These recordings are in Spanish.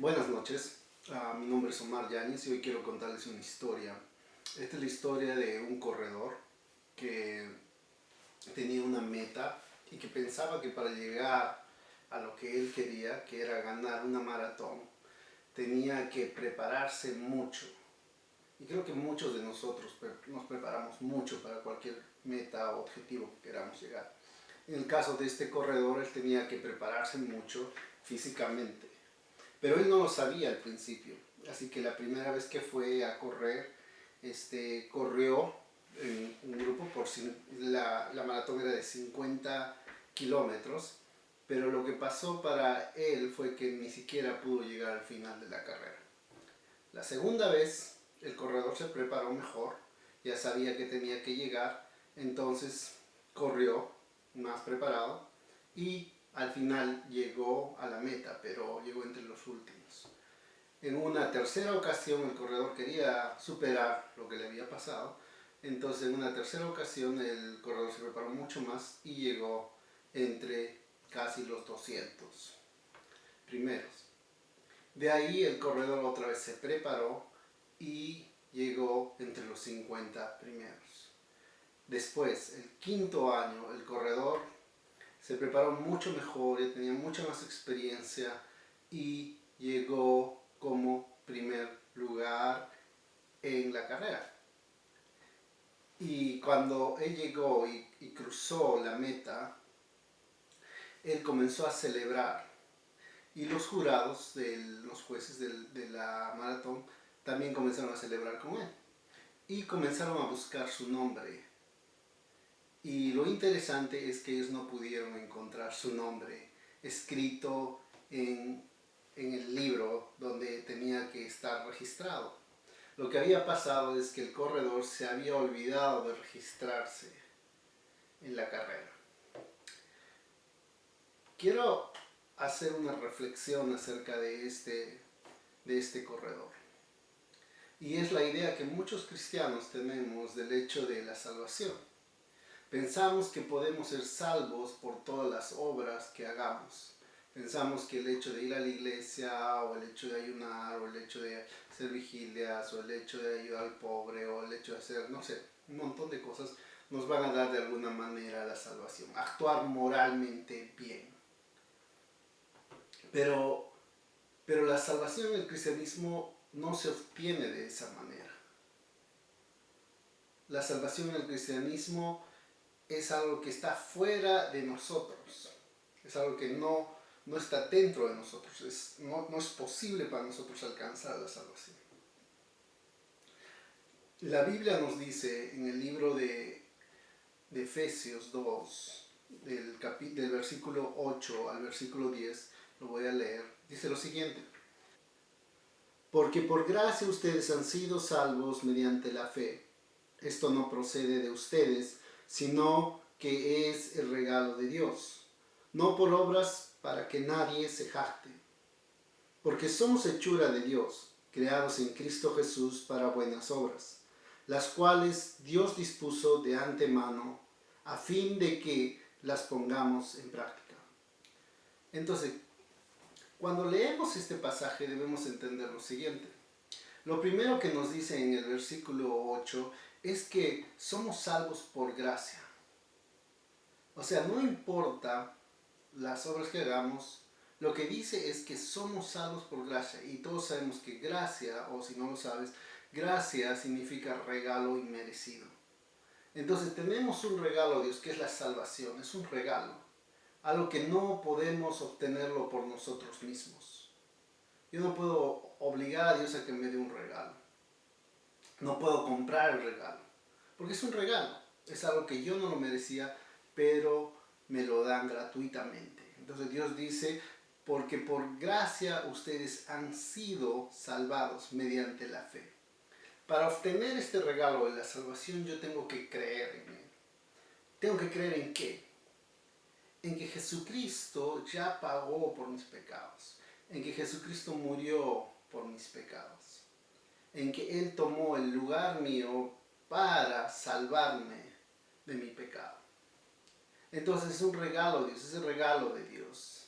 Buenas noches, mi nombre es Omar Yáñez y hoy quiero contarles una historia. Esta es la historia de un corredor que tenía una meta y que pensaba que para llegar a lo que él quería, que era ganar una maratón, tenía que prepararse mucho. Y creo que muchos de nosotros nos preparamos mucho para cualquier meta o objetivo que queramos llegar. En el caso de este corredor, él tenía que prepararse mucho físicamente. Pero él no lo sabía al principio, así que la primera vez que fue a correr, corrió en un grupo la maratón era de 50 kilómetros, pero lo que pasó para él fue que ni siquiera pudo llegar al final de la carrera. La segunda vez el corredor se preparó mejor, ya sabía que tenía que llegar, entonces corrió más preparado y al final llegó a la meta, pero llegó entre los últimos. En una tercera ocasión el corredor quería superar lo que le había pasado, entonces en una tercera ocasión el corredor se preparó mucho más y llegó entre casi los 200 primeros. De ahí el corredor otra vez se preparó y llegó entre los 50 primeros. Después, el quinto año, el corredor se preparó mucho mejor, ya tenía mucha más experiencia y llegó como primer lugar en la carrera. Y cuando él llegó y cruzó la meta, él comenzó a celebrar. Y los jurados, los jueces de la maratón, también comenzaron a celebrar con él. Y comenzaron a buscar su nombre. Y lo interesante es que ellos no pudieron encontrar su nombre escrito en el libro donde tenía que estar registrado. Lo que había pasado es que el corredor se había olvidado de registrarse en la carrera. Quiero hacer una reflexión acerca de este corredor. Y es la idea que muchos cristianos tenemos del hecho de la salvación. Pensamos que podemos ser salvos por todas las obras que hagamos. Pensamos que el hecho de ir a la iglesia, o el hecho de ayunar, o el hecho de hacer vigilias, o el hecho de ayudar al pobre, o el hecho de hacer, no sé, un montón de cosas, nos van a dar de alguna manera la salvación. Actuar moralmente bien. Pero la salvación en el cristianismo no se obtiene de esa manera. La salvación en el cristianismo es algo que está fuera de nosotros, es algo que no está dentro de nosotros, no es posible para nosotros alcanzar la salvación. La Biblia nos dice en el libro de Efesios 2, del versículo 8 al versículo 10, lo voy a leer, dice lo siguiente: porque por gracia ustedes han sido salvos mediante la fe. Esto no procede de ustedes, sino que es el regalo de Dios, no por obras para que nadie se jacte. Porque somos hechura de Dios, creados en Cristo Jesús para buenas obras, las cuales Dios dispuso de antemano a fin de que las pongamos en práctica. Entonces, cuando leemos este pasaje debemos entender lo siguiente. Lo primero que nos dice en el versículo 8 es que somos salvos por gracia. O sea, no importa las obras que hagamos, lo que dice es que somos salvos por gracia. Y todos sabemos que gracia, o si no lo sabes, gracia significa regalo inmerecido. Entonces tenemos un regalo de Dios que es la salvación, es un regalo. Algo que no podemos obtenerlo por nosotros mismos. Yo no puedo obligar a Dios a que me dé un regalo. No puedo comprar el regalo. Porque es un regalo. Es algo que yo no lo merecía, pero me lo dan gratuitamente. Entonces Dios dice, porque por gracia ustedes han sido salvados mediante la fe. Para obtener este regalo de la salvación yo tengo que creer en él. ¿Tengo que creer en qué? En que Jesucristo ya pagó por mis pecados. En que Jesucristo murió por mis pecados. En que Él tomó el lugar mío para salvarme de mi pecado. Entonces es un regalo de Dios, es el regalo de Dios.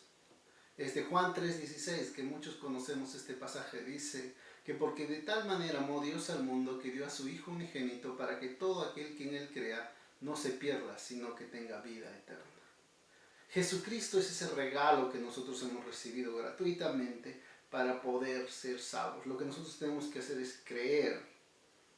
Es de Juan 3:16, que muchos conocemos este pasaje. Dice que porque de tal manera amó Dios al mundo que dio a su Hijo unigénito para que todo aquel que en él crea no se pierda, sino que tenga vida eterna. Jesucristo es ese regalo que nosotros hemos recibido gratuitamente para poder ser salvos. Lo que nosotros tenemos que hacer es creer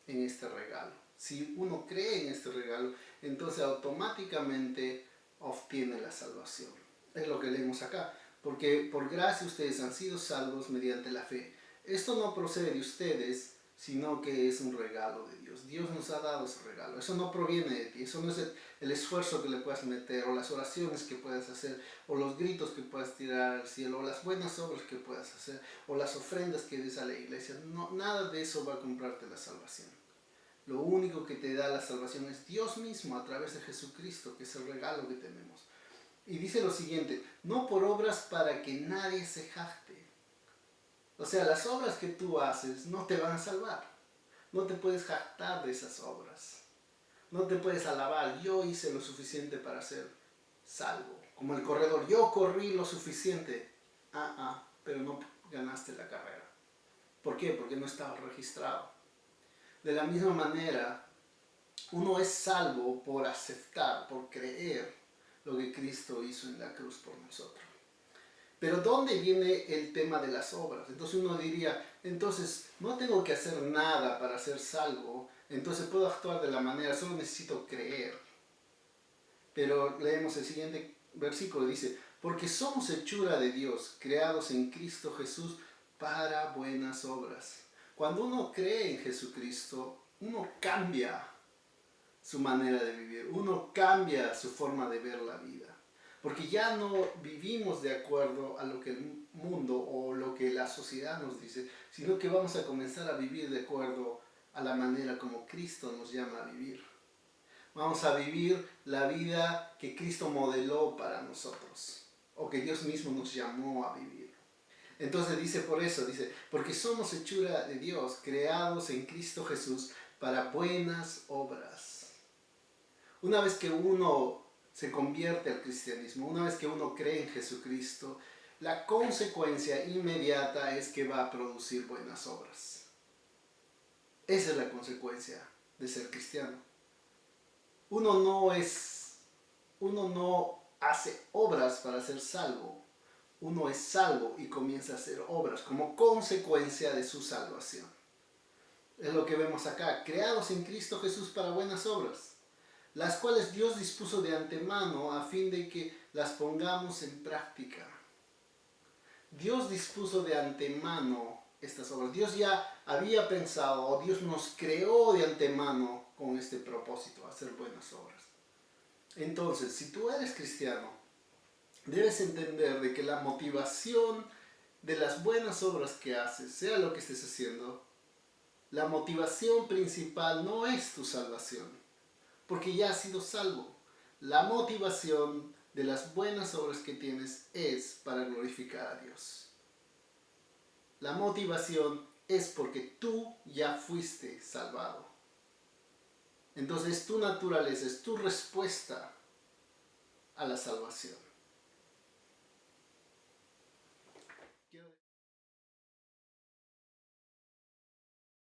en este regalo. Si uno cree en este regalo, entonces automáticamente obtiene la salvación. Es lo que leemos acá. Porque por gracia ustedes han sido salvos mediante la fe. Esto no procede de ustedes, sino que es un regalo de Dios. Dios nos ha dado ese regalo. Eso no proviene de ti. Eso no es el esfuerzo que le puedas meter, o las oraciones que puedas hacer, o los gritos que puedas tirar al cielo, o las buenas obras que puedas hacer, o las ofrendas que des a la iglesia. No, nada de eso va a comprarte la salvación. Lo único que te da la salvación es Dios mismo a través de Jesucristo, que es el regalo que tenemos. Y dice lo siguiente: no por obras para que nadie se jacte. O sea, las obras que tú haces no te van a salvar. No te puedes jactar de esas obras. No te puedes alabar: yo hice lo suficiente para ser salvo. Como el corredor: yo corrí lo suficiente. Pero no ganaste la carrera. ¿Por qué? Porque no estaba registrado. De la misma manera, uno es salvo por aceptar, por creer lo que Cristo hizo en la cruz por nosotros. Pero ¿dónde viene el tema de las obras? Entonces uno diría: entonces no tengo que hacer nada para ser salvo, entonces puedo actuar de la manera, solo necesito creer. Pero leemos el siguiente versículo, dice: porque somos hechura de Dios, creados en Cristo Jesús para buenas obras. Cuando uno cree en Jesucristo, uno cambia su manera de vivir, uno cambia su forma de ver la vida. Porque ya no vivimos de acuerdo a lo que el mundo o lo que la sociedad nos dice, sino que vamos a comenzar a vivir de acuerdo a la manera como Cristo nos llama a vivir. Vamos a vivir la vida que Cristo modeló para nosotros, o que Dios mismo nos llamó a vivir. Entonces dice, por eso, dice: porque somos hechura de Dios, creados en Cristo Jesús para buenas obras. Una vez que uno se convierte al cristianismo, una vez que uno cree en Jesucristo, la consecuencia inmediata es que va a producir buenas obras. Esa es la consecuencia de ser cristiano. Uno no hace obras para ser salvo. Uno es salvo y comienza a hacer obras como consecuencia de su salvación. Es lo que vemos acá: creados en Cristo Jesús para buenas obras, las cuales Dios dispuso de antemano a fin de que las pongamos en práctica. Dios dispuso de antemano estas obras. Dios ya había pensado, o Dios nos creó de antemano con este propósito: hacer buenas obras. Entonces, si tú eres cristiano, debes entender de que la motivación de las buenas obras que haces, sea lo que estés haciendo, la motivación principal no es tu salvación, porque ya has sido salvo. La motivación de las buenas obras que tienes es para glorificar a Dios. La motivación es porque tú ya fuiste salvado. Entonces tu naturaleza es tu respuesta a la salvación.